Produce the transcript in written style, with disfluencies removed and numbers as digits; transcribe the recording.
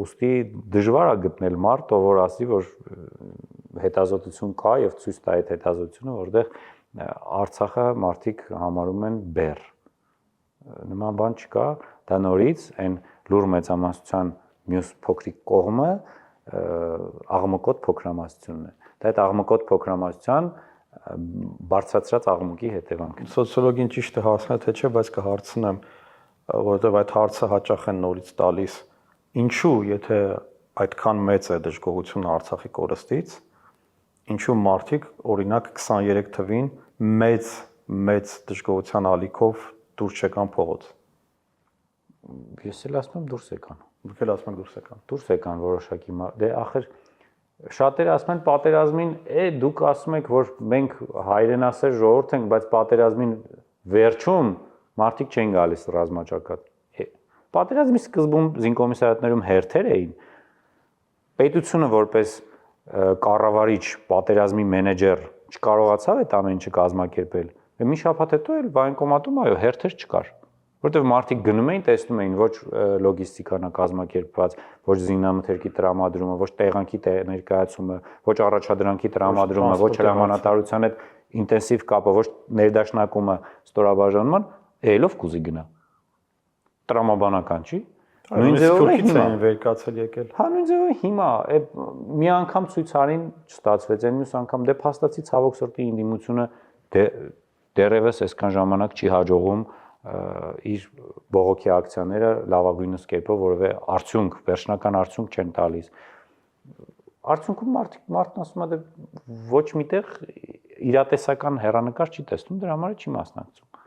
ուստի դժվար է գտնել մարդ, ով որ ասի, որ հետազոտություն կա եւ ցույց տա այդ հետազոտությունը, որտեղ Արցախը մարդիկ համարում են բեռ։ Նման բան չկա, դա նորից այն լուր մեծամասնության մյուս փոքրիկ կողմը աղմկոտ փոքրամասնությունն է։ Դա այդ աղմկոտ փոքրամասնության բարձրացած աղմուկի հետևանք է։ Սոցիոլոգին ճիշտ է հասնել, թե չէ, բայց կհարցնեմ, որովհետև այդ հարցը հաճախ են նորից տալիս։ Ինչու, եթե այդքան մեծ է դժգոհությունը Արցախի կորստից, ինչու մարդիկ օրինակ 23 թվին մեծ դժգոհության ալիքով դուրս չեկան փողոց։ Ես էլ ասում եմ դուրս եկան։ Դուք էլ ասում եք դուրս եկան։ Դուրս եկան որոշակի դե ախր շատերը ասում են պատերազմին, դուք ասում եք, որ մենք հայրենասեր ժողովուրդ ենք, բայց պատերազմին վերջում մարդիկ չեն գալիս ռազմաճակատ։ Պատերազմի սկզբում զինկոմիսարիատներում հերթեր էին։ Պետությունը որպես կառավարիչ, պատերազմի մենեջեր չկարողացավ այդ ամեն ինչը կազմակերպել։ Մի շաբաթ հետո էլ վայնկոմատում այո հերթեր չկար, որտեղ մարդիկ գնում էին, տեսնում էին ոչ լոգիստիկան է կազմակերպված, ոչ զինամթերքի տրամադրումը, ոչ տեղանքի ներկայացումը, ոչ առաջադրանքի տրամադրումը, ոչ հրամանատարության հետ ինտենսիվ կապը, ոչ ներդաշնակումը, ստորաբաժանման, ելով կուզի գնա։ Տրամաբանական չի։ Նույն ձևով էին վերկացել եկել։ Հա նույն ձևով հիմա մի անգամ ցույցարին չստացվեց, այն մյուս անգամ դե փաստացի ցավոք սրտի ինդիմությունը դեռևս այսքան ժամանակ չի հաջողում իր բողոքի ակցիաները լավագույնս կերպով որևէ արդյունք, վերջնական արդյունք չեն տալիս։ Արդյունքում մարդն ասում է դե ոչ միտեղ իրատեսական հեռանկար չի տեսնում, դրա համար չի մասնակցում։